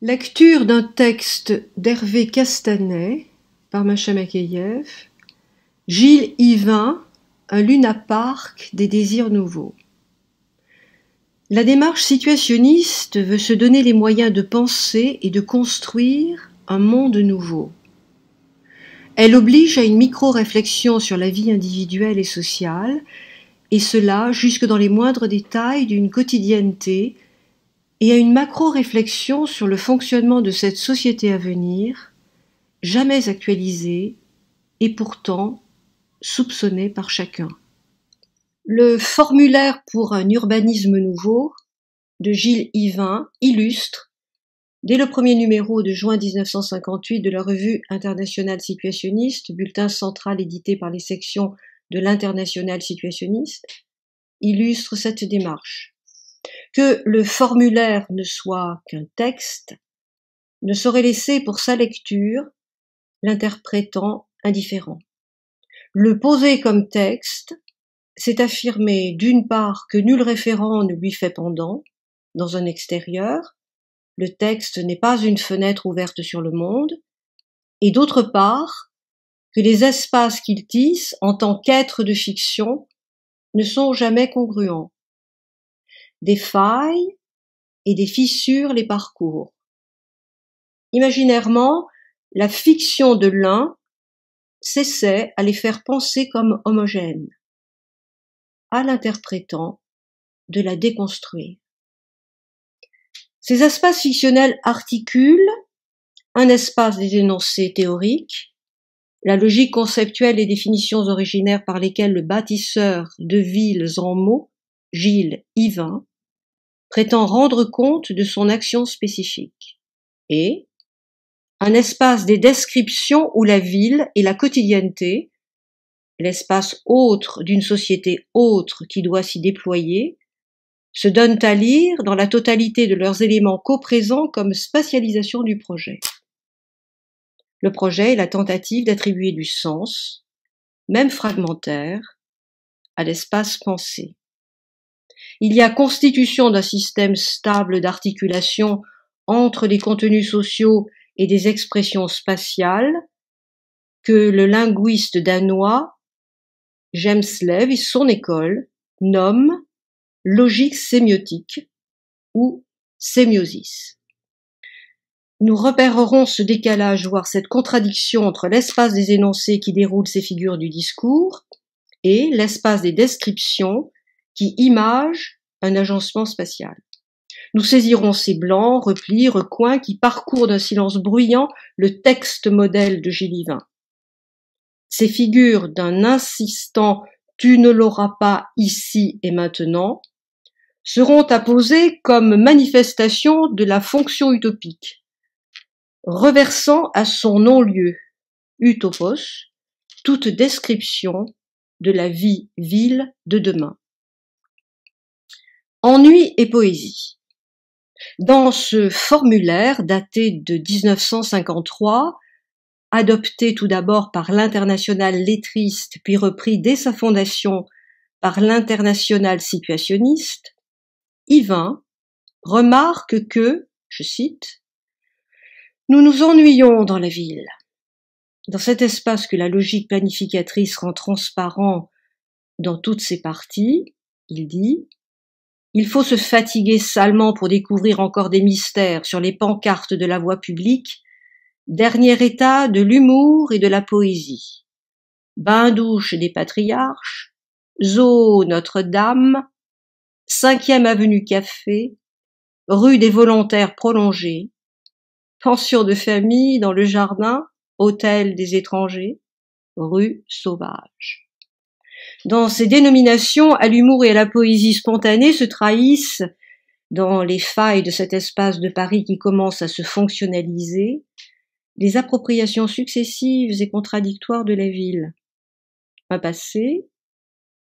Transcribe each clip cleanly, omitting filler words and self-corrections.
Lecture d'un texte d'Hervé Castanet par Macha Makeyev, Gilles Yvain, un lunapark des désirs nouveaux. La démarche situationniste veut se donner les moyens de penser et de construire un monde nouveau. Elle oblige à une micro-réflexion sur la vie individuelle et sociale, et cela jusque dans les moindres détails d'une quotidienneté, et à une macro-réflexion sur le fonctionnement de cette société à venir, jamais actualisée et pourtant soupçonnée par chacun. Le formulaire pour un urbanisme nouveau de Gilles Yvain illustre, dès le premier numéro de juin 1958 de la revue internationale situationniste, bulletin central édité par les sections de l'Internationale situationniste, illustre cette démarche. Que le formulaire ne soit qu'un texte ne saurait laisser pour sa lecture l'interprétant indifférent. Le poser comme texte, c'est affirmer d'une part que nul référent ne lui fait pendant, dans un extérieur, le texte n'est pas une fenêtre ouverte sur le monde, et d'autre part, que les espaces qu'il tisse en tant qu'être de fiction ne sont jamais congruents. Des failles et des fissures les parcourent. Imaginairement, la fiction de l'un s'essaie à les faire penser comme homogènes, à l'interprétant de la déconstruire. Ces espaces fictionnels articulent un espace des énoncés théoriques, la logique conceptuelle et définitions originaires par lesquelles le bâtisseur de villes en mots, Gilles Yvain, prétend rendre compte de son action spécifique, et un espace des descriptions où la ville et la quotidienneté, l'espace autre d'une société autre qui doit s'y déployer, se donnent à lire dans la totalité de leurs éléments coprésents comme spatialisation du projet. Le projet est la tentative d'attribuer du sens, même fragmentaire, à l'espace pensé. Il y a constitution d'un système stable d'articulation entre les contenus sociaux et des expressions spatiales que le linguiste danois Hjelmslev et son école nomment logique sémiotique ou sémiosis. Nous repérerons ce décalage, voire cette contradiction entre l'espace des énoncés qui déroulent ces figures du discours et l'espace des descriptions qui imagent un agencement spatial. Nous saisirons ces blancs, replis, recoins qui parcourent d'un silence bruyant le texte modèle de Gilles Yvain. Ces figures d'un insistant « tu ne l'auras pas ici et maintenant » seront apposées comme manifestation de la fonction utopique, reversant à son non-lieu, utopos, toute description de la vie-ville de demain. Ennui et poésie. Dans ce formulaire daté de 1953, adopté tout d'abord par l'Internationale lettriste puis repris dès sa fondation par l'Internationale situationniste, Yvain remarque que, je cite, « Nous nous ennuyons dans la ville. Dans cet espace que la logique planificatrice rend transparent dans toutes ses parties, il dit, il faut se fatiguer salement pour découvrir encore des mystères sur les pancartes de la voie publique, dernier état de l'humour et de la poésie. Bain-douche des patriarches, zoo Notre-Dame, 5e avenue Café, rue des Volontaires prolongée, pension de famille dans le jardin, hôtel des étrangers, rue Sauvage. » Dans ces dénominations, à l'humour et à la poésie spontanée se trahissent, dans les failles de cet espace de Paris qui commence à se fonctionnaliser, des appropriations successives et contradictoires de la ville. Un passé,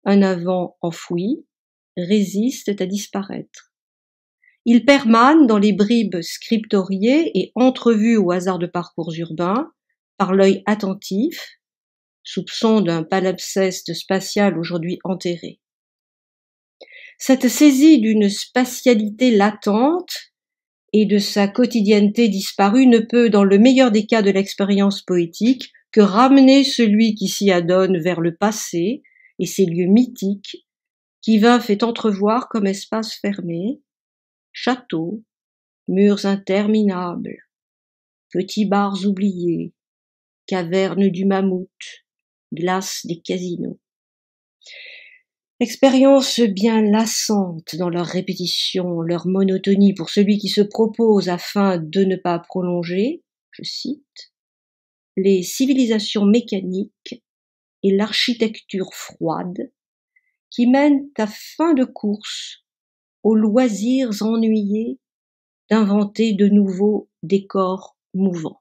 un avant enfoui, résistent à disparaître. Ils permanent dans les bribes scriptoriées et entrevues au hasard de parcours urbains, par l'œil attentif, soupçon d'un palimpseste spatial aujourd'hui enterré. Cette saisie d'une spatialité latente et de sa quotidienneté disparue ne peut, dans le meilleur des cas de l'expérience poétique, que ramener celui qui s'y adonne vers le passé et ses lieux mythiques, qu'Yvain fait entrevoir comme espace fermé, châteaux, murs interminables, petits bars oubliés, cavernes du mammouth, glaces des casinos. Expérience bien lassante dans leur répétition, leur monotonie pour celui qui se propose afin de ne pas prolonger, je cite, les civilisations mécaniques et l'architecture froide qui mènent à fin de course aux loisirs ennuyés d'inventer de nouveaux décors mouvants.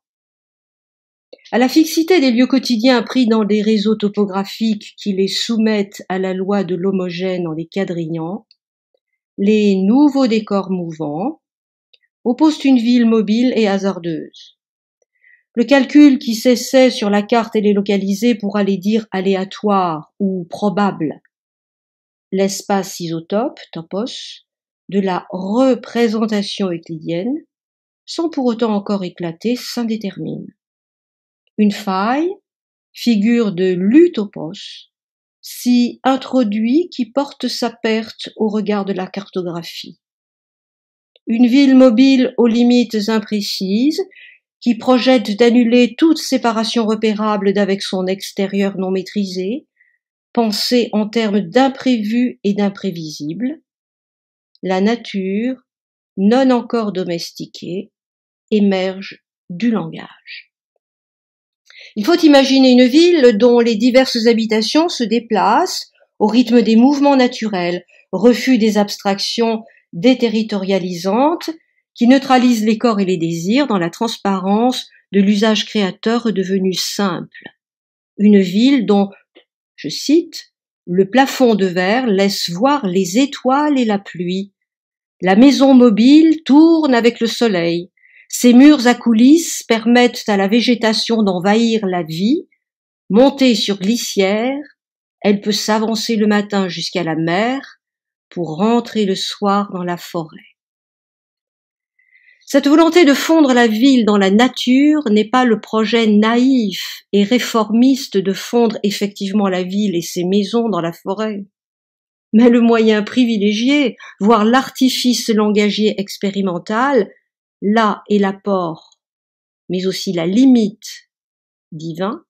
À la fixité des lieux quotidiens pris dans des réseaux topographiques qui les soumettent à la loi de l'homogène en les quadrillant, les nouveaux décors mouvants opposent une ville mobile et hasardeuse. Le calcul qui s'essaie sur la carte et les localiser pourra les dire aléatoires ou probables. L'espace isotope, topos, de la représentation euclidienne, sans pour autant encore éclater, s'indétermine. Une faille, figure de l'utopos, s'y introduit qui porte sa perte au regard de la cartographie. Une ville mobile aux limites imprécises, qui projette d'annuler toute séparation repérable d'avec son extérieur non maîtrisé, pensée en termes d'imprévu et d'imprévisible, la nature, non encore domestiquée, émerge du langage. Il faut imaginer une ville dont les diverses habitations se déplacent au rythme des mouvements naturels, refus des abstractions déterritorialisantes qui neutralisent les corps et les désirs dans la transparence de l'usage créateur redevenu simple. Une ville dont, je cite, le plafond de verre laisse voir les étoiles et la pluie. La maison mobile tourne avec le soleil. Ses murs à coulisses permettent à la végétation d'envahir la vie. Montée sur glissière, elle peut s'avancer le matin jusqu'à la mer pour rentrer le soir dans la forêt. Cette volonté de fondre la ville dans la nature n'est pas le projet naïf et réformiste de fondre effectivement la ville et ses maisons dans la forêt, mais le moyen privilégié, voire l'artifice langagier expérimental, là est l'apport, mais aussi la limite d'Yvain,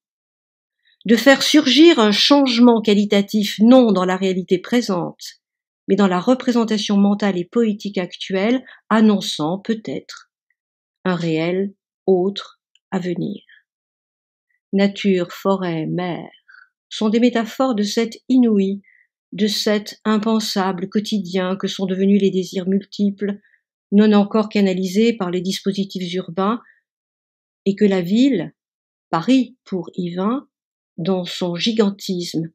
de faire surgir un changement qualitatif non dans la réalité présente, mais dans la représentation mentale et poétique actuelle, annonçant peut-être un réel autre à venir. Nature, forêt, mer sont des métaphores de cet inouï, de cet impensable quotidien que sont devenus les désirs multiples, non encore canalisés par les dispositifs urbains, et que la ville, Paris pour Yvain, dans son gigantisme,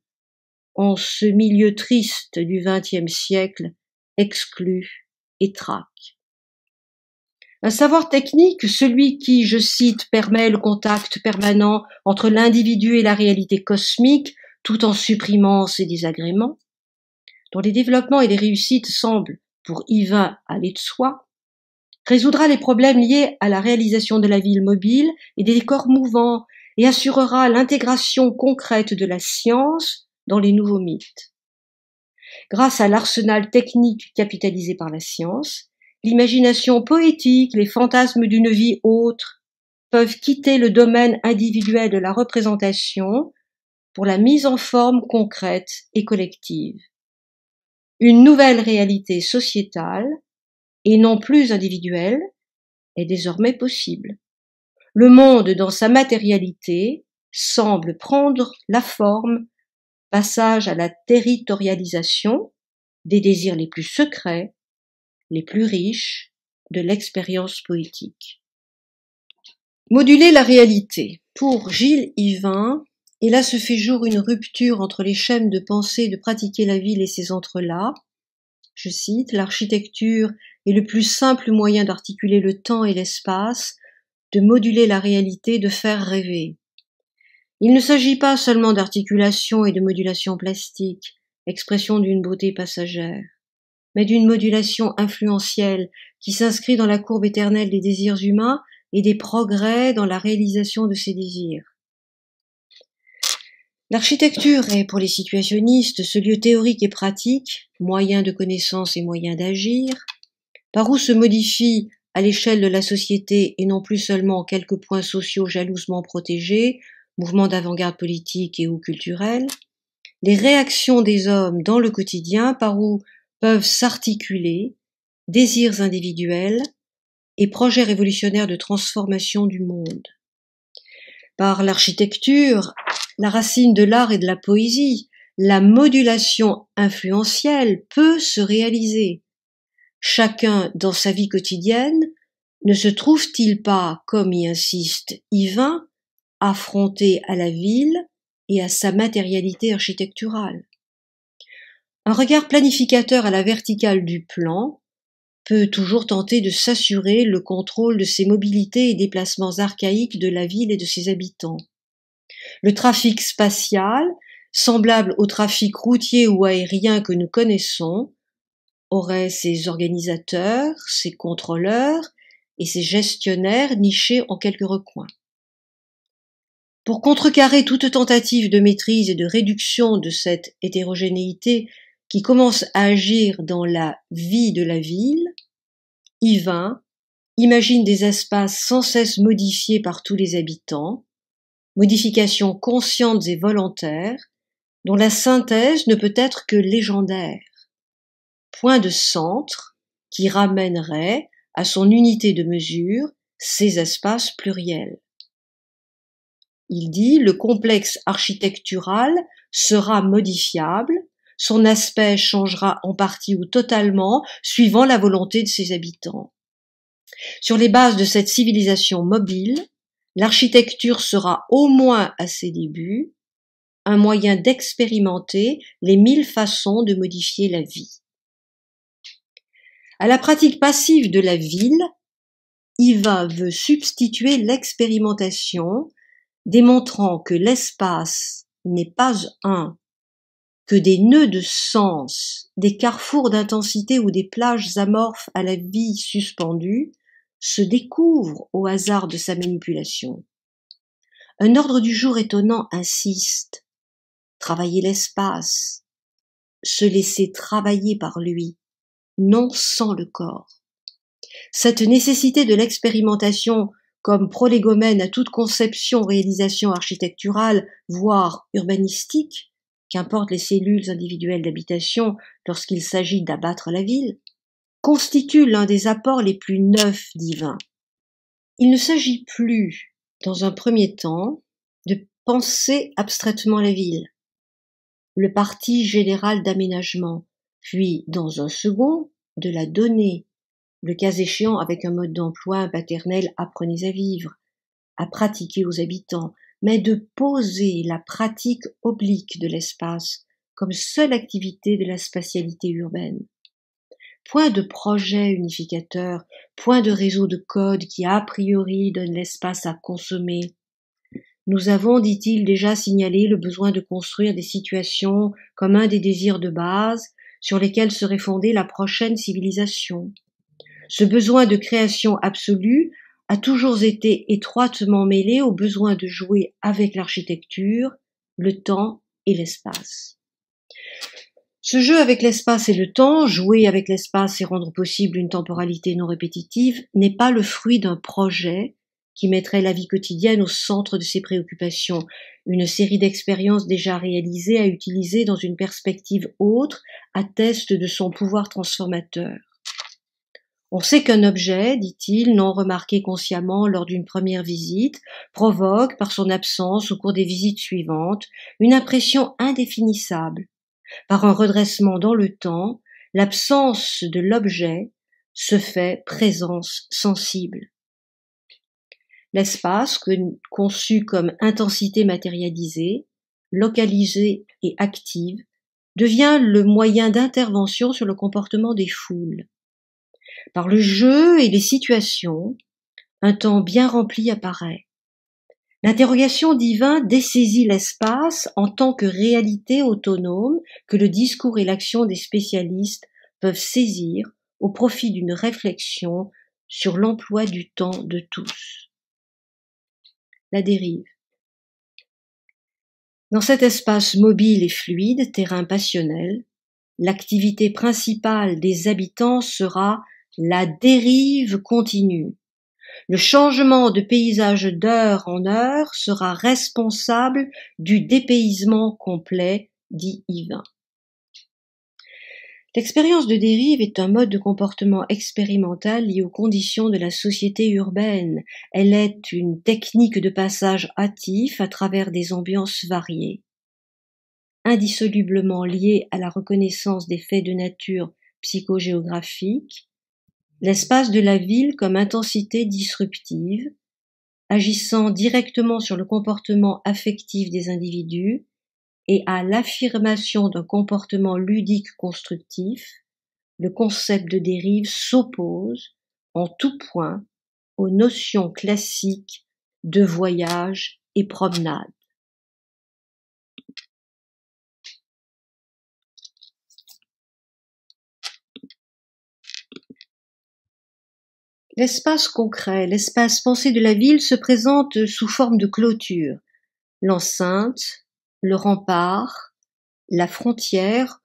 en ce milieu triste du XXe siècle, exclut et traque. Un savoir technique, celui qui, je cite, permet le contact permanent entre l'individu et la réalité cosmique, tout en supprimant ses désagréments, dont les développements et les réussites semblent, pour Yvain, aller de soi, résoudra les problèmes liés à la réalisation de la ville mobile et des décors mouvants et assurera l'intégration concrète de la science dans les nouveaux mythes. Grâce à l'arsenal technique capitalisé par la science, l'imagination poétique, les fantasmes d'une vie autre peuvent quitter le domaine individuel de la représentation pour la mise en forme concrète et collective. Une nouvelle réalité sociétale, et non plus individuelle, est désormais possible. Le monde, dans sa matérialité, semble prendre la forme, passage à la territorialisation des désirs les plus secrets, les plus riches de l'expérience poétique. Moduler la réalité. Pour Gilles Yvain, et là se fait jour une rupture entre les schèmes de pensée de pratiquer la ville et ses entrelacs. Je cite, l'architecture est le plus simple moyen d'articuler le temps et l'espace, de moduler la réalité, de faire rêver. Il ne s'agit pas seulement d'articulation et de modulation plastique, expression d'une beauté passagère. mais d'une modulation influentielle qui s'inscrit dans la courbe éternelle des désirs humains et des progrès dans la réalisation de ces désirs. L'architecture est, pour les situationnistes, ce lieu théorique et pratique, moyen de connaissance et moyen d'agir, par où se modifient à l'échelle de la société et non plus seulement quelques points sociaux jalousement protégés, mouvements d'avant-garde politique et ou culturels, les réactions des hommes dans le quotidien par où peuvent s'articuler désirs individuels et projets révolutionnaires de transformation du monde. Par l'architecture, la racine de l'art et de la poésie, la modulation influentielle peut se réaliser. Chacun, dans sa vie quotidienne, ne se trouve-t-il pas, comme y insiste Yvain, affronté à la ville et à sa matérialité architecturale? Un regard planificateur à la verticale du plan peut toujours tenter de s'assurer le contrôle de ces mobilités et déplacements archaïques de la ville et de ses habitants. Le trafic spatial, semblable au trafic routier ou aérien que nous connaissons, aurait ses organisateurs, ses contrôleurs et ses gestionnaires nichés en quelques recoins. Pour contrecarrer toute tentative de maîtrise et de réduction de cette hétérogénéité qui commence à agir dans la vie de la ville, Yvain imagine des espaces sans cesse modifiés par tous les habitants, modifications conscientes et volontaires, dont la synthèse ne peut être que légendaire. Point de centre qui ramènerait à son unité de mesure ces espaces pluriels. Il dit, le complexe architectural sera modifiable, son aspect changera en partie ou totalement suivant la volonté de ses habitants. Sur les bases de cette civilisation mobile, l'architecture sera au moins à ses débuts un moyen d'expérimenter les 1000 façons de modifier la vie. À la pratique passive de la ville, Yvain veut substituer l'expérimentation, démontrant que l'espace n'est pas que des nœuds de sens, des carrefours d'intensité ou des plages amorphes à la vie suspendue se découvrent au hasard de sa manipulation. Un ordre du jour étonnant insiste. Travailler l'espace, se laisser travailler par lui, non sans le corps. Cette nécessité de l'expérimentation comme prolégomène à toute conception, réalisation architecturale, voire urbanistique, qu'importent les cellules individuelles d'habitation lorsqu'il s'agit d'abattre la ville, constitue l'un des apports les plus neufs d'Yvain. Il ne s'agit plus, dans un premier temps, de penser abstraitement la ville, le parti général d'aménagement, puis, dans un second, de la donner, le cas échéant avec un mode d'emploi paternel « apprenez à vivre », à pratiquer aux habitants, mais de poser la pratique oblique de l'espace comme seule activité de la spatialité urbaine. Point de projet unificateur, point de réseau de code qui a priori donne l'espace à consommer. Nous avons, dit-il, déjà signalé le besoin de construire des situations comme un des désirs de base sur lesquels serait fondée la prochaine civilisation. Ce besoin de création absolue a toujours été étroitement mêlé au besoin de jouer avec l'architecture, le temps et l'espace. Ce jeu avec l'espace et le temps, jouer avec l'espace et rendre possible une temporalité non répétitive, n'est pas le fruit d'un projet qui mettrait la vie quotidienne au centre de ses préoccupations, une série d'expériences déjà réalisées à utiliser dans une perspective autre atteste de son pouvoir transformateur. On sait qu'un objet, dit-il, non remarqué consciemment lors d'une première visite, provoque, par son absence au cours des visites suivantes, une impression indéfinissable. Par un redressement dans le temps, l'absence de l'objet se fait présence sensible. L'espace, conçu comme intensité matérialisée, localisée et active, devient le moyen d'intervention sur le comportement des foules. Par le jeu et les situations, un temps bien rempli apparaît. L'interrogation d'Yvain dessaisit l'espace en tant que réalité autonome que le discours et l'action des spécialistes peuvent saisir au profit d'une réflexion sur l'emploi du temps de tous. La dérive. Dans cet espace mobile et fluide, terrain passionnel, l'activité principale des habitants sera la dérive continue. Le changement de paysage d'heure en heure sera responsable du dépaysement complet, dit Yvain. L'expérience de dérive est un mode de comportement expérimental lié aux conditions de la société urbaine. Elle est une technique de passage hâtif à travers des ambiances variées. Indissolublement liée à la reconnaissance des faits de nature psychogéographique, l'espace de la ville comme intensité disruptive, agissant directement sur le comportement affectif des individus et à l'affirmation d'un comportement ludique constructif, le concept de dérive s'oppose en tout point aux notions classiques de voyage et promenade. L'espace concret, l'espace pensé de la ville se présente sous forme de clôture. L'enceinte, le rempart, la frontière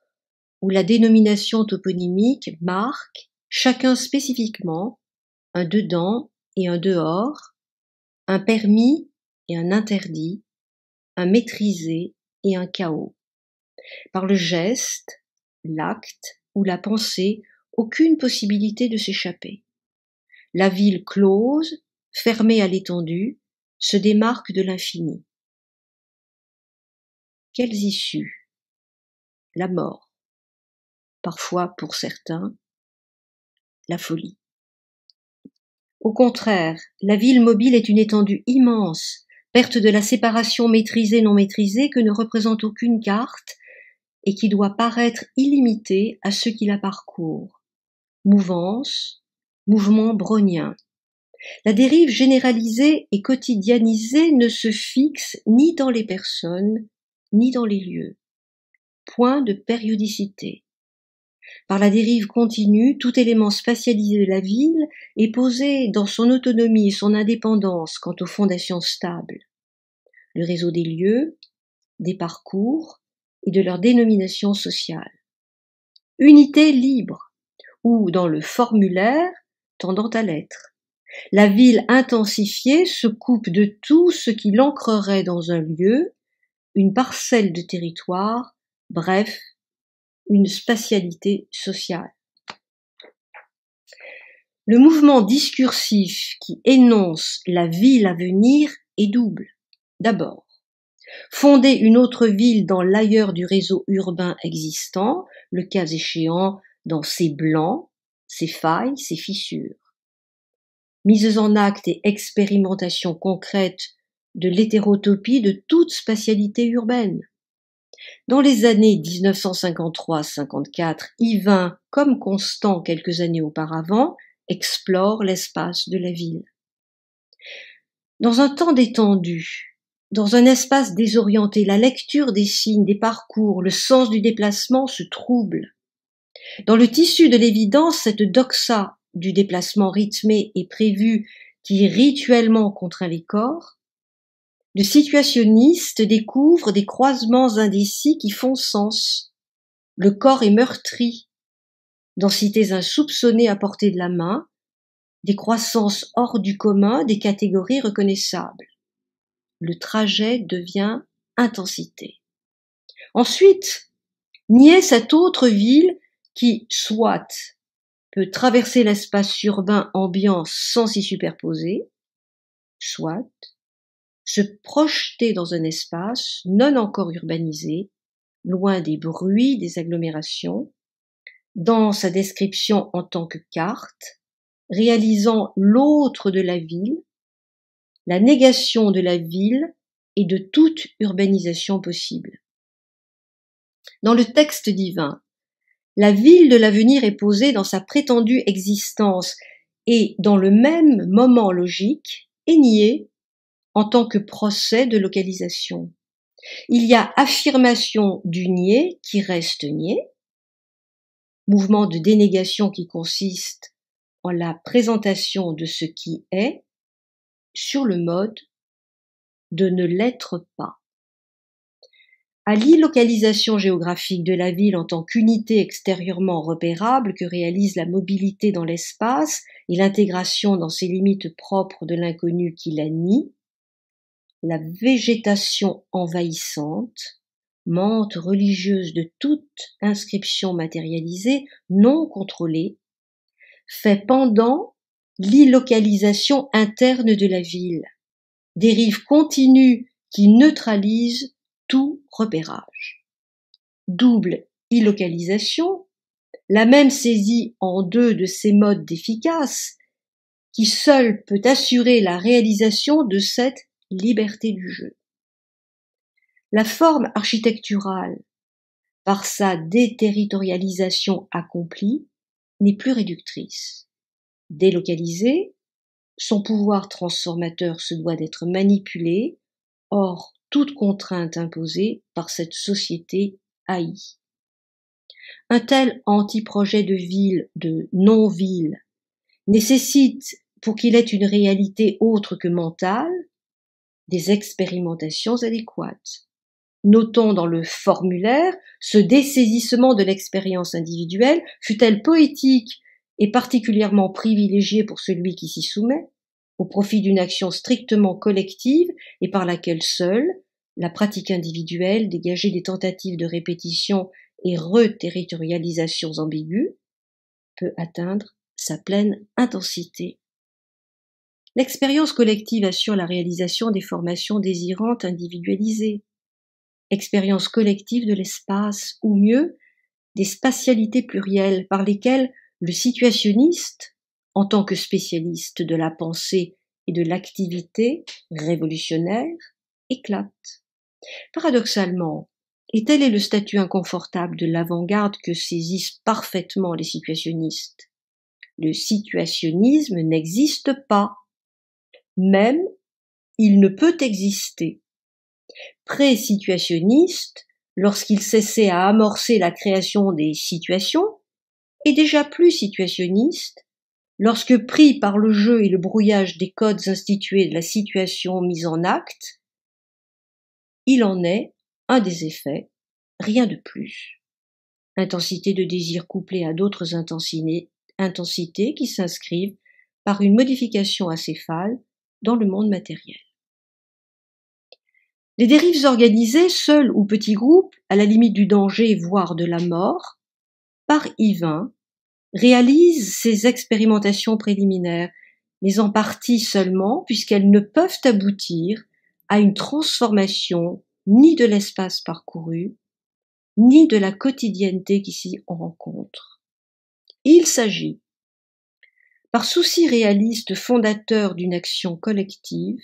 ou la dénomination toponymique marquent, chacun spécifiquement, un dedans et un dehors, un permis et un interdit, un maîtrisé et un chaos. Par le geste, l'acte ou la pensée, aucune possibilité de s'échapper. La ville close, fermée à l'étendue, se démarque de l'infini. Quelles issues? La mort. Parfois, pour certains, la folie. Au contraire, la ville mobile est une étendue immense, perte de la séparation maîtrisée-non maîtrisée que ne représente aucune carte et qui doit paraître illimitée à ceux qui la parcourent. Mouvance, mouvement brownien. La dérive généralisée et quotidianisée ne se fixe ni dans les personnes, ni dans les lieux. Point de périodicité. Par la dérive continue, tout élément spatialisé de la ville est posé dans son autonomie et son indépendance quant aux fondations stables. Le réseau des lieux, des parcours et de leur dénomination sociale. Unité libre, ou dans le formulaire tendant à l'être. La ville intensifiée se coupe de tout ce qui l'ancrerait dans un lieu, une parcelle de territoire, bref, une spatialité sociale. Le mouvement discursif qui énonce la ville à venir est double. D'abord, fonder une autre ville dans l'ailleurs du réseau urbain existant, le cas échéant dans ses blancs, ses failles, ses fissures. Mises en acte et expérimentation concrète de l'hétérotopie de toute spatialité urbaine. Dans les années 1953-54, Yvain, comme Constant quelques années auparavant, explore l'espace de la ville. Dans un temps détendu, dans un espace désorienté, la lecture des signes, des parcours, le sens du déplacement se trouble. Dans le tissu de l'évidence, cette doxa du déplacement rythmé et prévu qui rituellement contraint les corps, le situationniste découvre des croisements indécis qui font sens. Le corps est meurtri, densités insoupçonnées à portée de la main, des croissances hors du commun, des catégories reconnaissables. Le trajet devient intensité. Ensuite, nier cette autre ville qui, soit, peut traverser l'espace urbain ambiant sans s'y superposer, soit, se projeter dans un espace non encore urbanisé, loin des bruits des agglomérations, dans sa description en tant que carte, réalisant l'autre de la ville, la négation de la ville et de toute urbanisation possible. Dans le texte d'Yvain, la ville de l'avenir est posée dans sa prétendue existence et, dans le même moment logique, est niée en tant que procès de localisation. Il y a affirmation du nié qui reste nié, mouvement de dénégation qui consiste en la présentation de ce qui est sur le mode de ne l'être pas. À l'illocalisation géographique de la ville en tant qu'unité extérieurement repérable que réalise la mobilité dans l'espace et l'intégration dans ses limites propres de l'inconnu qui la nie, la végétation envahissante, menthe religieuse de toute inscription matérialisée, non contrôlée, fait pendant l'illocalisation interne de la ville, dérive continue qui neutralise tout repérage. Double illocalisation, la même saisie en deux de ces modes d'efficace, qui seul peut assurer la réalisation de cette liberté du jeu. La forme architecturale, par sa déterritorialisation accomplie, n'est plus réductrice. Délocalisée, son pouvoir transformateur se doit d'être manipulé, hors toute contrainte imposée par cette société haïe. Un tel anti-projet de ville, de non-ville, nécessite, pour qu'il ait une réalité autre que mentale, des expérimentations adéquates. Notons dans le formulaire ce dessaisissement de l'expérience individuelle, fût-elle poétique et particulièrement privilégiée pour celui qui s'y soumet, au profit d'une action strictement collective et par laquelle seule la pratique individuelle, dégagée des tentatives de répétition et reterritorialisations ambiguës, peut atteindre sa pleine intensité. L'expérience collective assure la réalisation des formations désirantes individualisées, expérience collective de l'espace, ou mieux, des spatialités plurielles par lesquelles le situationniste, en tant que spécialiste de la pensée et de l'activité révolutionnaire, éclate. Paradoxalement, et tel est le statut inconfortable de l'avant-garde que saisissent parfaitement les situationnistes, le situationnisme n'existe pas, même il ne peut exister. Pré-situationniste, lorsqu'il s'essaie à amorcer la création des situations, et déjà plus situationniste, lorsque pris par le jeu et le brouillage des codes institués de la situation mise en acte, il en est un des effets, rien de plus. Intensité de désir couplée à d'autres intensités qui s'inscrivent par une modification acéphale dans le monde matériel. Les dérives organisées, seules ou petits groupes, à la limite du danger, voire de la mort, par Yvain, réalisent ces expérimentations préliminaires, mais en partie seulement, puisqu'elles ne peuvent aboutir à une transformation ni de l'espace parcouru, ni de la quotidienneté qui s'y rencontre. Il s'agit, par souci réaliste fondateur d'une action collective,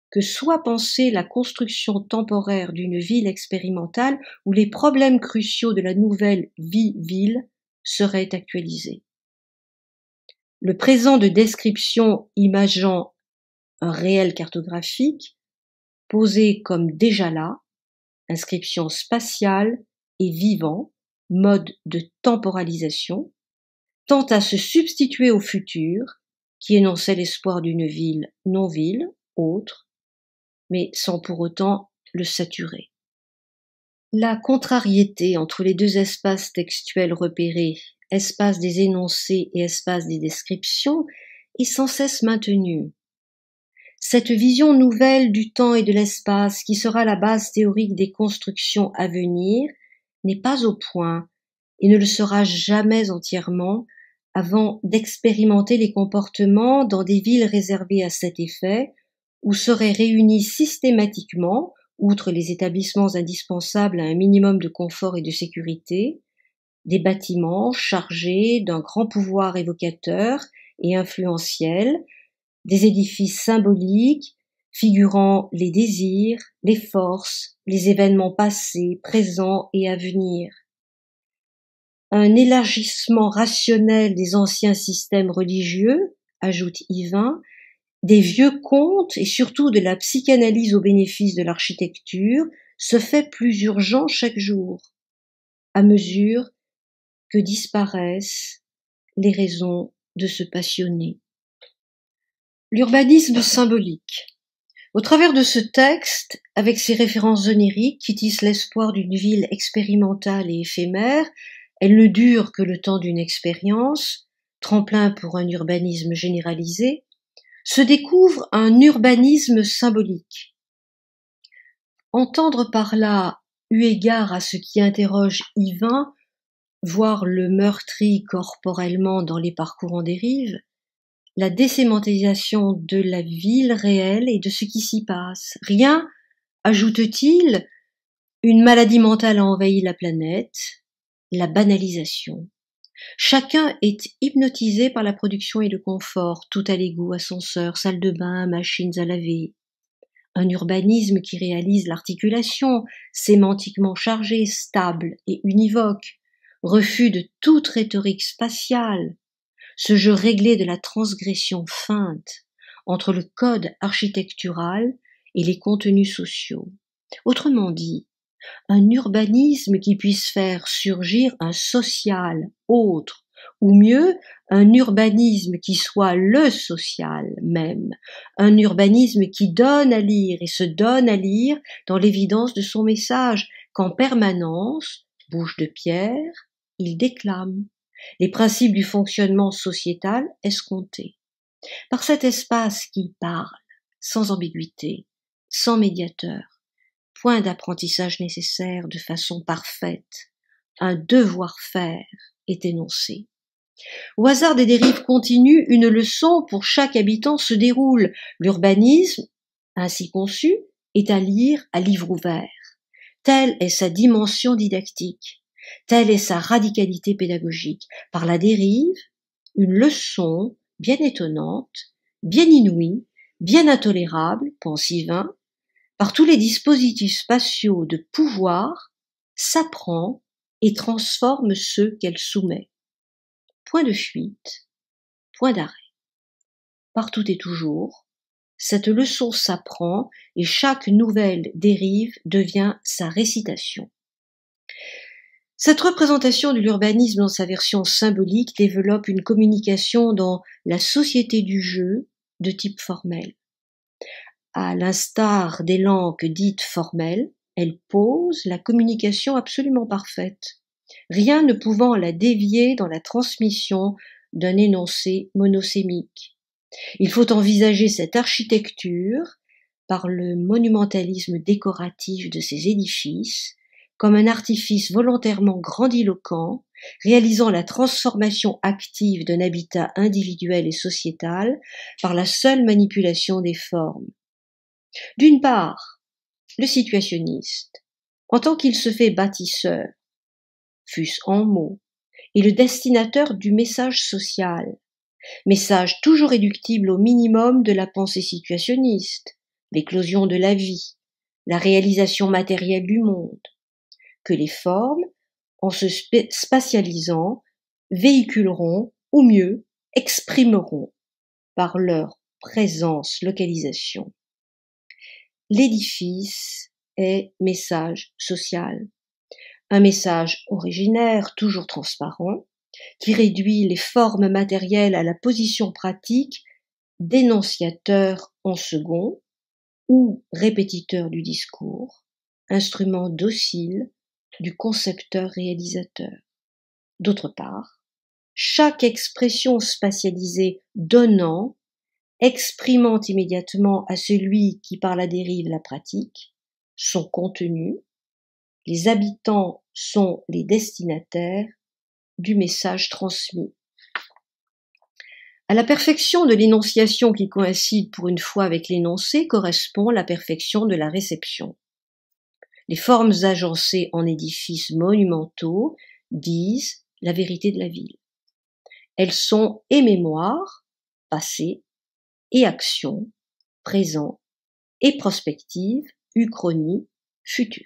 que soit pensée la construction temporaire d'une ville expérimentale où les problèmes cruciaux de la nouvelle vie-ville seraient actualisés. Le présent de description imageant un réel cartographique, posé comme déjà là, inscription spatiale et vivant, mode de temporalisation, tend à se substituer au futur, qui énonçait l'espoir d'une ville non-ville, autre, mais sans pour autant le saturer. La contrariété entre les deux espaces textuels repérés, espace des énoncés et espace des descriptions, est sans cesse maintenue. Cette vision nouvelle du temps et de l'espace, qui sera la base théorique des constructions à venir, n'est pas au point et ne le sera jamais entièrement avant d'expérimenter les comportements dans des villes réservées à cet effet, où seraient réunis systématiquement, outre les établissements indispensables à un minimum de confort et de sécurité, des bâtiments chargés d'un grand pouvoir évocateur et influentiel, des édifices symboliques figurant les désirs, les forces, les événements passés, présents et à venir. Un élargissement rationnel des anciens systèmes religieux, ajoute Yvain, des vieux contes et surtout de la psychanalyse au bénéfice de l'architecture se fait plus urgent chaque jour, à mesure que disparaissent les raisons de se passionner. L'urbanisme symbolique. Au travers de ce texte, avec ses références oniriques qui tissent l'espoir d'une ville expérimentale et éphémère, elle ne dure que le temps d'une expérience, tremplin pour un urbanisme généralisé, se découvre un urbanisme symbolique. Entendre par là, eu égard à ce qui interroge Yvain, voir le meurtri corporellement dans les parcours en dérive, la désémantisation de la ville réelle et de ce qui s'y passe. Rien, ajoute-t-il, une maladie mentale a envahi la planète, la banalisation. Chacun est hypnotisé par la production et le confort, tout à l'égout, ascenseur, salle de bain, machines à laver. Un urbanisme qui réalise l'articulation, sémantiquement chargée, stable et univoque, refus de toute rhétorique spatiale, ce jeu réglé de la transgression feinte entre le code architectural et les contenus sociaux. Autrement dit, un urbanisme qui puisse faire surgir un social autre, ou mieux, un urbanisme qui soit le social même, un urbanisme qui donne à lire et se donne à lire dans l'évidence de son message, qu'en permanence, bouche de pierre, il déclame les principes du fonctionnement sociétal escomptés. Par cet espace qui parle, sans ambiguïté, sans médiateur, point d'apprentissage nécessaire de façon parfaite, un devoir-faire est énoncé. Au hasard des dérives continues, une leçon pour chaque habitant se déroule. L'urbanisme, ainsi conçu, est à lire à livre ouvert. Telle est sa dimension didactique. Telle est sa radicalité pédagogique. Par la dérive, une leçon bien étonnante, bien inouïe, bien intolérable, pense Yvain, par tous les dispositifs spatiaux de pouvoir, s'apprend et transforme ceux qu'elle soumet. Point de fuite, point d'arrêt. Partout et toujours, cette leçon s'apprend et chaque nouvelle dérive devient sa récitation. Cette représentation de l'urbanisme dans sa version symbolique développe une communication dans la société du jeu de type formel. À l'instar des langues dites formelles, elle pose la communication absolument parfaite, rien ne pouvant la dévier dans la transmission d'un énoncé monosémique. Il faut envisager cette architecture par le monumentalisme décoratif de ces édifices, comme un artifice volontairement grandiloquent, réalisant la transformation active d'un habitat individuel et sociétal par la seule manipulation des formes. D'une part, le situationniste, en tant qu'il se fait bâtisseur, fût-ce en mots, est le destinateur du message social, message toujours réductible au minimum de la pensée situationniste, l'éclosion de la vie, la réalisation matérielle du monde, que les formes, en se spatialisant, véhiculeront, ou mieux, exprimeront par leur présence-localisation. L'édifice est message social, un message originaire, toujours transparent, qui réduit les formes matérielles à la position pratique d'énonciateur en second ou répétiteur du discours, instrument docile du concepteur-réalisateur. D'autre part, chaque expression spatialisée donnant, exprimant immédiatement à celui qui par la dérive la pratique, son contenu, les habitants sont les destinataires du message transmis. À la perfection de l'énonciation qui coïncide pour une fois avec l'énoncé correspond la perfection de la réception. Les formes agencées en édifices monumentaux disent la vérité de la ville. Elles sont et mémoire, passé, et action, présent, et prospective, uchronie, futur.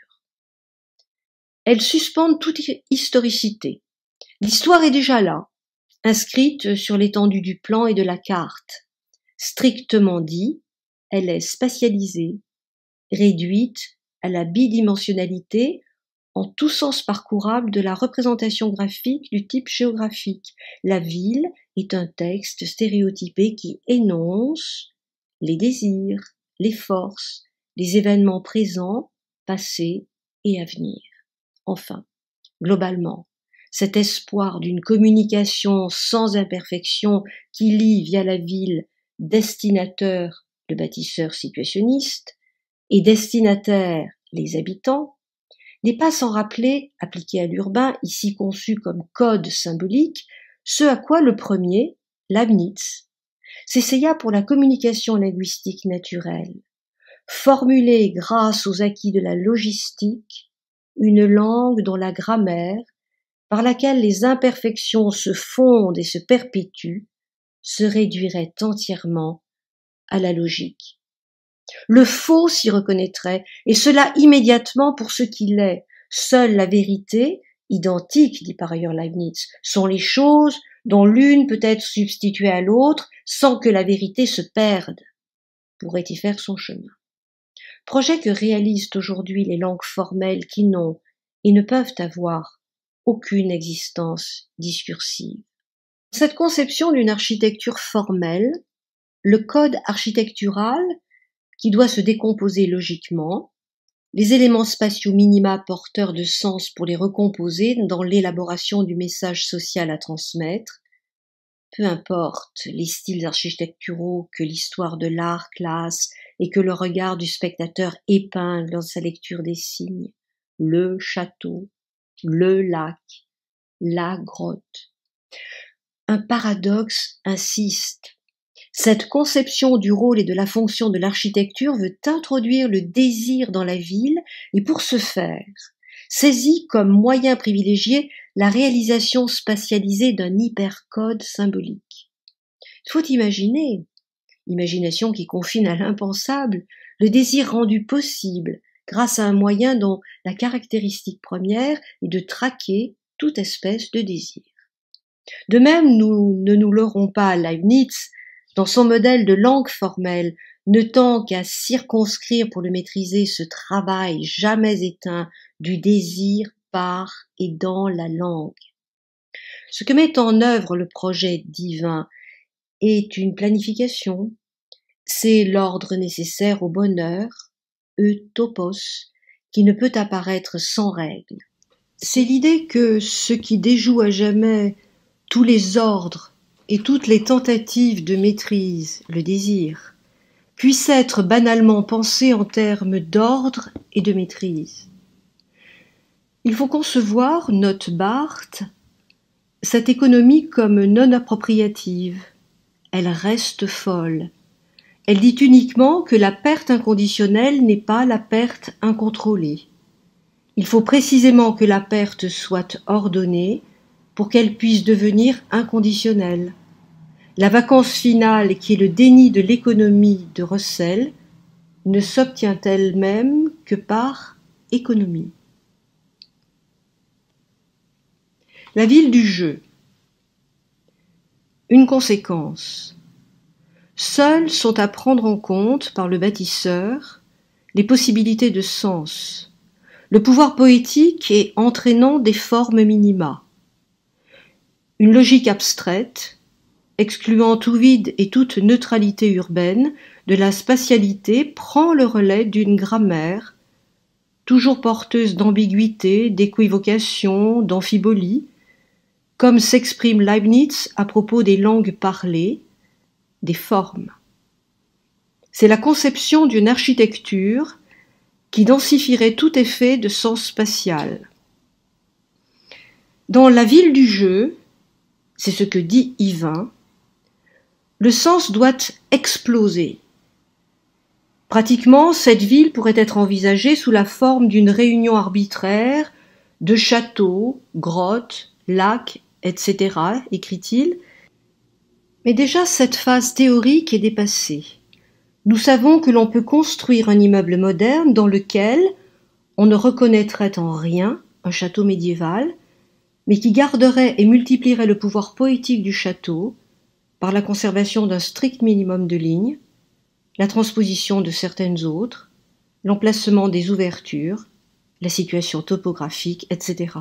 Elles suspendent toute historicité. L'histoire est déjà là, inscrite sur l'étendue du plan et de la carte. Strictement dit, elle est spatialisée, réduite à la bidimensionnalité en tout sens parcourable de la représentation graphique du type géographique. La ville est un texte stéréotypé qui énonce les désirs, les forces, les événements présents, passés et à venir. Enfin, globalement, cet espoir d'une communication sans imperfection qui lie via la ville destinateur, le bâtisseur situationniste, et destinataire, les habitants, n'est pas sans rappeler, appliqué à l'urbain, ici conçu comme code symbolique, ce à quoi le premier, Leibniz, s'essaya pour la communication linguistique naturelle, formuler grâce aux acquis de la logistique une langue dont la grammaire, par laquelle les imperfections se fondent et se perpétuent, se réduirait entièrement à la logique. Le faux s'y reconnaîtrait, et cela immédiatement pour ce qu'il est. Seule la vérité, identique, dit par ailleurs Leibniz, sont les choses dont l'une peut être substituée à l'autre sans que la vérité se perde, pourrait y faire son chemin. Projet que réalisent aujourd'hui les langues formelles qui n'ont et ne peuvent avoir aucune existence discursive. Cette conception d'une architecture formelle, le code architectural, qui doit se décomposer logiquement, les éléments spatiaux minima porteurs de sens pour les recomposer dans l'élaboration du message social à transmettre, peu importe les styles architecturaux que l'histoire de l'art classe et que le regard du spectateur épingle dans sa lecture des signes, le château, le lac, la grotte. Un paradoxe insiste. Cette conception du rôle et de la fonction de l'architecture veut introduire le désir dans la ville et pour ce faire, saisit comme moyen privilégié la réalisation spatialisée d'un hypercode symbolique. Il faut imaginer, imagination qui confine à l'impensable, le désir rendu possible grâce à un moyen dont la caractéristique première est de traquer toute espèce de désir. De même, nous ne nous leurrons pas, Leibniz, dans son modèle de langue formelle, ne tend qu'à circonscrire pour le maîtriser ce travail jamais éteint du désir par et dans la langue. Ce que met en œuvre le projet divin est une planification, c'est l'ordre nécessaire au bonheur, topos, qui ne peut apparaître sans règle. C'est l'idée que ce qui déjoue à jamais tous les ordres et toutes les tentatives de maîtrise, le désir, puissent être banalement pensées en termes d'ordre et de maîtrise. Il faut concevoir, note Barthes, cette économie comme non appropriative. Elle reste folle. Elle dit uniquement que la perte inconditionnelle n'est pas la perte incontrôlée. Il faut précisément que la perte soit ordonnée pour qu'elle puisse devenir inconditionnelle. La vacance finale, qui est le déni de l'économie de Russell, ne s'obtient elle-même que par économie. La ville du jeu. Une conséquence. Seules sont à prendre en compte par le bâtisseur les possibilités de sens, le pouvoir poétique et entraînant des formes minima. Une logique abstraite, excluant tout vide et toute neutralité urbaine, de la spatialité prend le relais d'une grammaire, toujours porteuse d'ambiguïté, d'équivocation, d'amphibolie, comme s'exprime Leibniz à propos des langues parlées, des formes. C'est la conception d'une architecture qui densifierait tout effet de sens spatial. Dans la ville du jeu, c'est ce que dit Yvain, le sens doit exploser. Pratiquement, cette ville pourrait être envisagée sous la forme d'une réunion arbitraire de châteaux, grottes, lacs, etc., écrit-il. Mais déjà, cette phase théorique est dépassée. Nous savons que l'on peut construire un immeuble moderne dans lequel on ne reconnaîtrait en rien un château médiéval, mais qui garderait et multiplierait le pouvoir poétique du château par la conservation d'un strict minimum de lignes, la transposition de certaines autres, l'emplacement des ouvertures, la situation topographique, etc.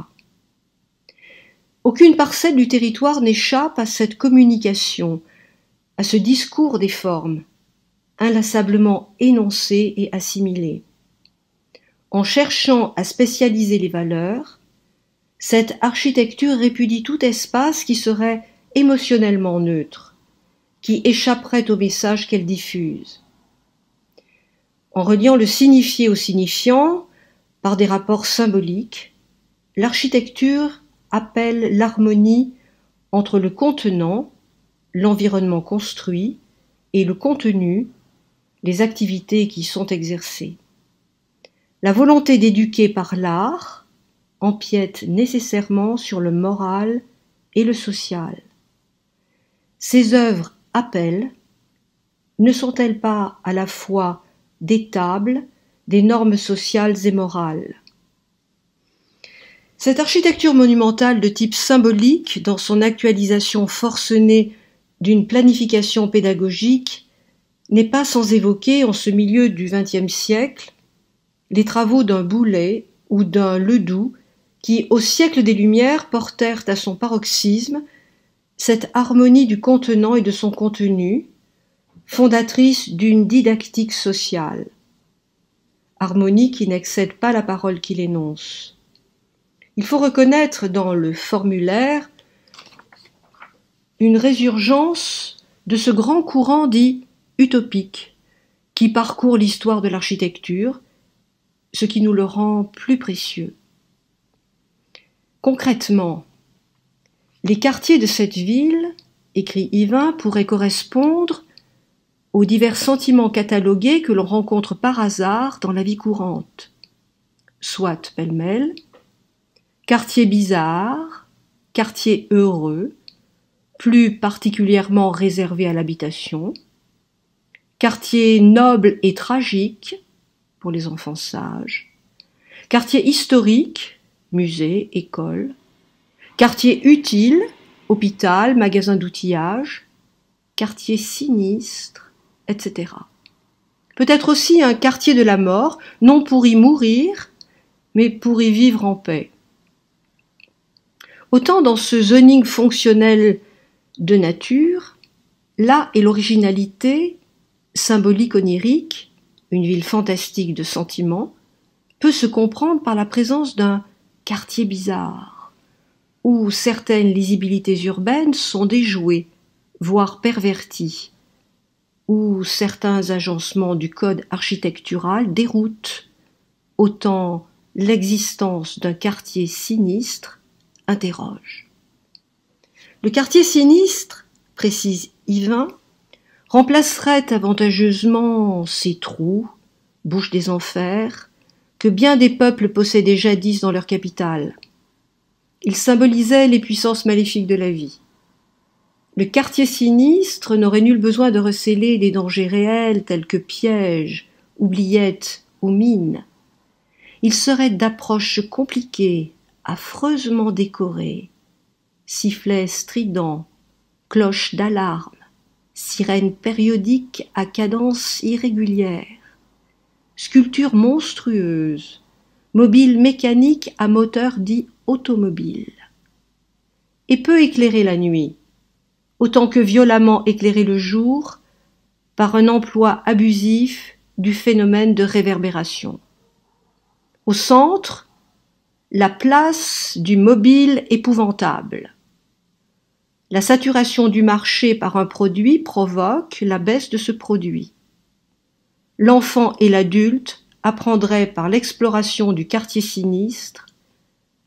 Aucune parcelle du territoire n'échappe à cette communication, à ce discours des formes, inlassablement énoncé et assimilé. En cherchant à spécialiser les valeurs, cette architecture répudie tout espace qui serait émotionnellement neutre, qui échapperait au message qu'elle diffuse. En reliant le signifié au signifiant par des rapports symboliques, l'architecture appelle l'harmonie entre le contenant, l'environnement construit, et le contenu, les activités qui y sont exercées. La volonté d'éduquer par l'art empiète nécessairement sur le moral et le social. Ces œuvres appellent, ne sont-elles pas à la fois des tables, des normes sociales et morales? Cette architecture monumentale de type symbolique, dans son actualisation forcenée d'une planification pédagogique, n'est pas sans évoquer, en ce milieu du XXe siècle, les travaux d'un Boulay ou d'un Ledoux qui, au siècle des Lumières, portèrent à son paroxysme cette harmonie du contenant et de son contenu, fondatrice d'une didactique sociale. Harmonie qui n'excède pas la parole qu'il énonce. Il faut reconnaître dans le formulaire une résurgence de ce grand courant dit utopique qui parcourt l'histoire de l'architecture, ce qui nous le rend plus précieux. Concrètement, les quartiers de cette ville, écrit Yvain, pourraient correspondre aux divers sentiments catalogués que l'on rencontre par hasard dans la vie courante, soit pêle-mêle, quartier bizarre, quartier heureux, plus particulièrement réservé à l'habitation, quartier noble et tragique pour les enfants sages, quartier historique, musée, école, quartier utile, hôpital, magasin d'outillage, quartier sinistre, etc. Peut-être aussi un quartier de la mort, non pour y mourir, mais pour y vivre en paix. Autant dans ce zoning fonctionnel de nature, là est l'originalité symbolique onirique, une ville fantastique de sentiments, peut se comprendre par la présence d'un quartier bizarre, où certaines lisibilités urbaines sont déjouées, voire perverties, où certains agencements du code architectural déroutent, autant l'existence d'un quartier sinistre interroge. Le quartier sinistre, précise Yvain, remplacerait avantageusement ces trous, bouches des enfers, que bien des peuples possédaient jadis dans leur capitale. Il symbolisait les puissances maléfiques de la vie. Le quartier sinistre n'aurait nul besoin de recéler des dangers réels tels que pièges, oubliettes ou mines. Il serait d'approche compliquée, affreusement décorée, sifflets stridents, cloches d'alarme, sirènes périodiques à cadence irrégulière, sculptures monstrueuses, mobiles mécaniques à moteur dit automobile. Et peu éclairer la nuit, autant que violemment éclairer le jour par un emploi abusif du phénomène de réverbération. Au centre, la place du mobile épouvantable. La saturation du marché par un produit provoque la baisse de ce produit. L'enfant et l'adulte apprendraient par l'exploration du quartier sinistre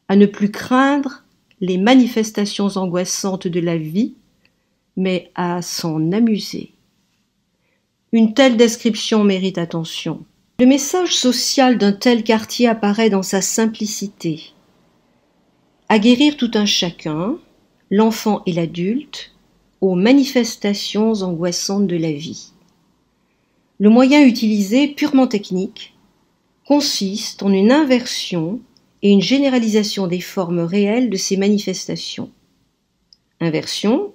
à ne plus craindre les manifestations angoissantes de la vie, mais à s'en amuser. Une telle description mérite attention. Le message social d'un tel quartier apparaît dans sa simplicité. Aguerrir tout un chacun, l'enfant et l'adulte, aux manifestations angoissantes de la vie. Le moyen utilisé, purement technique, consiste en une inversion et une généralisation des formes réelles de ces manifestations. Inversion,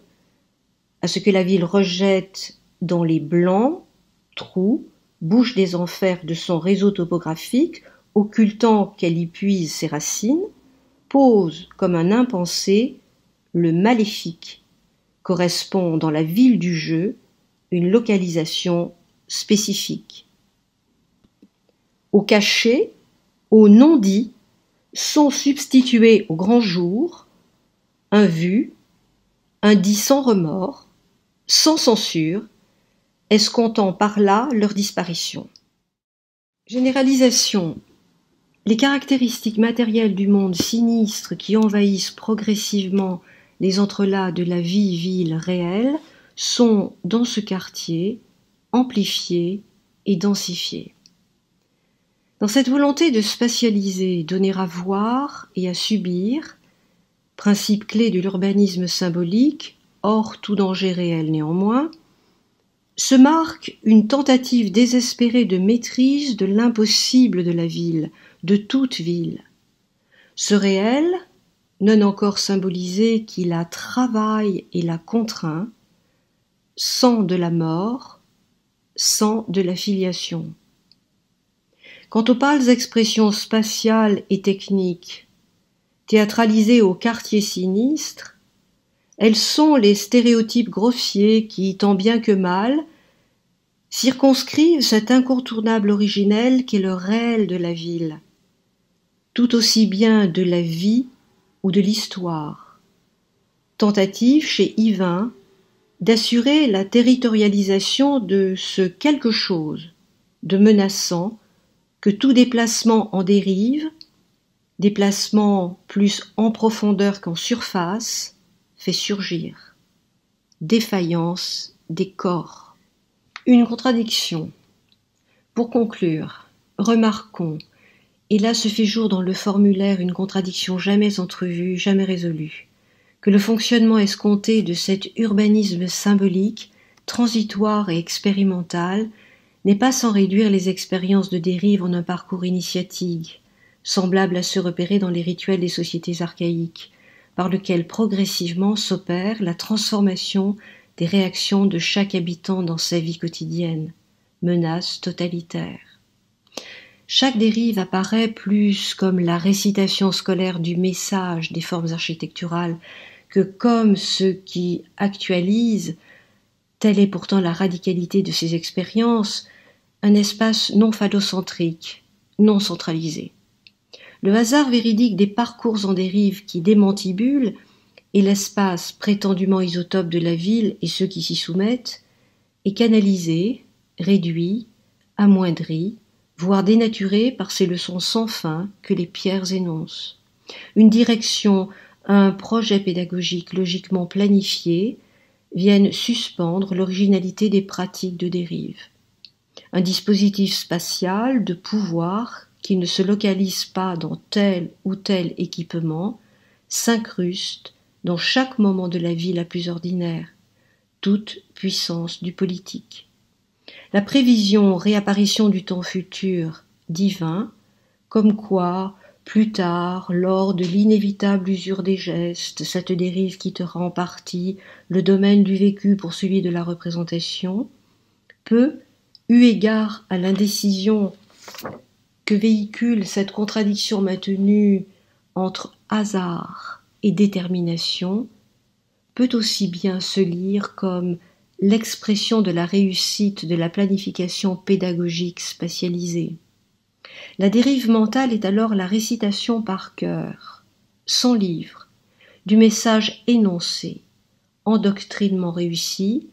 à ce que la ville rejette dans les blancs, trous, bouches des enfers de son réseau topographique occultant qu'elle y puise ses racines, pose comme un impensé le maléfique, correspond dans la ville du jeu une localisation spécifique. Au cachet, au non-dit, sont substitués au grand jour un vu, un dit sans remords, sans censure, escomptant par là leur disparition. Généralisation. Les caractéristiques matérielles du monde sinistre qui envahissent progressivement les entrelacs de la vie-ville réelle sont, dans ce quartier, amplifiées et densifiées. Dans cette volonté de spatialiser, donner à voir et à subir, principe clé de l'urbanisme symbolique, hors tout danger réel néanmoins, se marque une tentative désespérée de maîtrise de l'impossible de la ville, de toute ville. Ce réel, non encore symbolisé, qui la travaille et la contraint, sans de la mort, sans de la filiation. Quant aux pâles expressions spatiales et techniques, théâtralisées au quartier sinistre, elles sont les stéréotypes grossiers qui, tant bien que mal, circonscrivent cet incontournable originel qu'est le réel de la ville, tout aussi bien de la vie ou de l'histoire. Tentative chez Yvain d'assurer la territorialisation de ce quelque chose de menaçant que tout déplacement en dérive, déplacement plus en profondeur qu'en surface, fait surgir. Défaillance des corps. Une contradiction. Pour conclure, remarquons, et là se fait jour dans le formulaire une contradiction jamais entrevue, jamais résolue, que le fonctionnement escompté de cet urbanisme symbolique, transitoire et expérimental, n'est pas sans réduire les expériences de dérive en un parcours initiatique, semblable à ceux repérés dans les rituels des sociétés archaïques, par lequel progressivement s'opère la transformation des réactions de chaque habitant dans sa vie quotidienne, menace totalitaire. Chaque dérive apparaît plus comme la récitation scolaire du message des formes architecturales que comme ce qui actualise, telle est pourtant la radicalité de ces expériences, un espace non phallocentrique, non centralisé. Le hasard véridique des parcours en dérive qui démantibulent et l'espace prétendument isotope de la ville et ceux qui s'y soumettent est canalisé, réduit, amoindri, voire dénaturé par ces leçons sans fin que les pierres énoncent. Une direction, un projet pédagogique logiquement planifié viennent suspendre l'originalité des pratiques de dérive. Un dispositif spatial de pouvoir qui ne se localise pas dans tel ou tel équipement s'incruste dans chaque moment de la vie la plus ordinaire, toute puissance du politique. La prévision, réapparition du temps futur, divin, comme quoi, plus tard, lors de l'inévitable usure des gestes, cette dérive quittera en partie le domaine du vécu pour celui de la représentation, peut, eu égard à l'indécision que véhicule cette contradiction maintenue entre hasard et détermination, peut aussi bien se lire comme l'expression de la réussite de la planification pédagogique spatialisée. La dérive mentale est alors la récitation par cœur, sans livre, du message énoncé, endoctrinement réussi,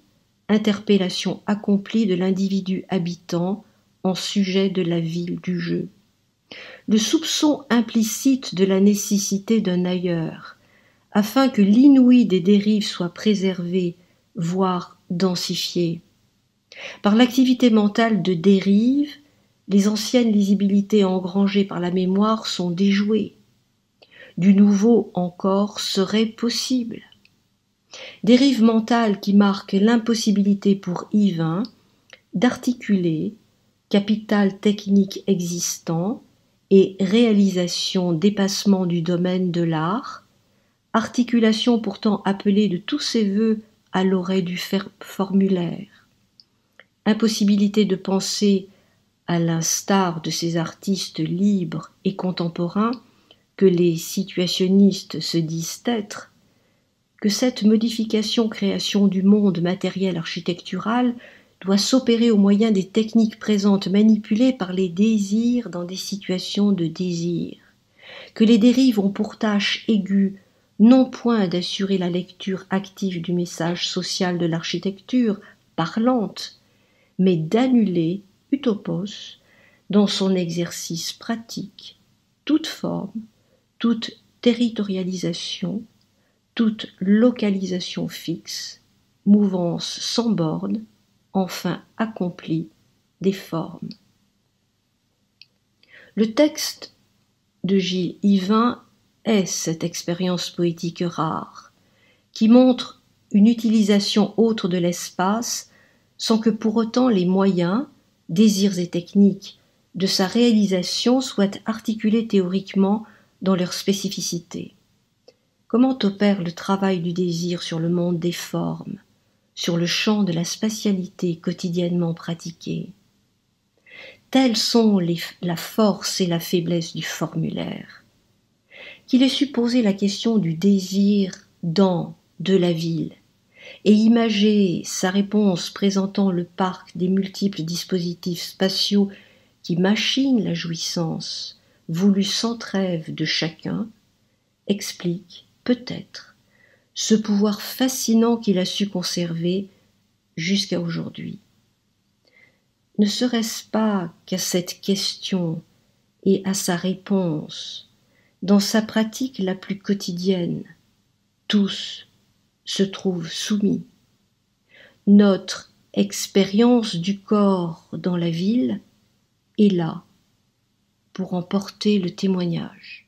interpellation accomplie de l'individu habitant en sujet de la ville du jeu. Le soupçon implicite de la nécessité d'un ailleurs, afin que l'inouï des dérives soit préservé, voire densifié. Par l'activité mentale de dérive, les anciennes lisibilités engrangées par la mémoire sont déjouées. Du nouveau encore serait possible. Dérive mentale qui marque l'impossibilité pour Yvain d'articuler capital technique existant et réalisation dépassement du domaine de l'art, articulation pourtant appelée de tous ses vœux à l'oreille du formulaire. Impossibilité de penser à l'instar de ces artistes libres et contemporains que les situationnistes se disent être, que cette modification-création du monde matériel architectural doit s'opérer au moyen des techniques présentes manipulées par les désirs dans des situations de désir, que les dérives ont pour tâche aiguë non point d'assurer la lecture active du message social de l'architecture parlante, mais d'annuler, utopos, dans son exercice pratique, toute forme, toute territorialisation, toute localisation fixe, mouvance sans borne, enfin accomplie des formes. Le texte de Gilles Yvain est cette expérience poétique rare, qui montre une utilisation autre de l'espace sans que pour autant les moyens, désirs et techniques de sa réalisation soient articulés théoriquement dans leur spécificité. Comment opère le travail du désir sur le monde des formes, sur le champ de la spatialité quotidiennement pratiquée? Telles sont la force et la faiblesse du formulaire. Qu'il ait su poser la question du désir dans, de la ville, et imager sa réponse présentant le parc des multiples dispositifs spatiaux qui machinent la jouissance, voulue sans trêve de chacun, explique, peut-être, ce pouvoir fascinant qu'il a su conserver jusqu'à aujourd'hui. Ne serait-ce pas qu'à cette question et à sa réponse, dans sa pratique la plus quotidienne, tous se trouvent soumis. Notre expérience du corps dans la ville est là pour en porter le témoignage.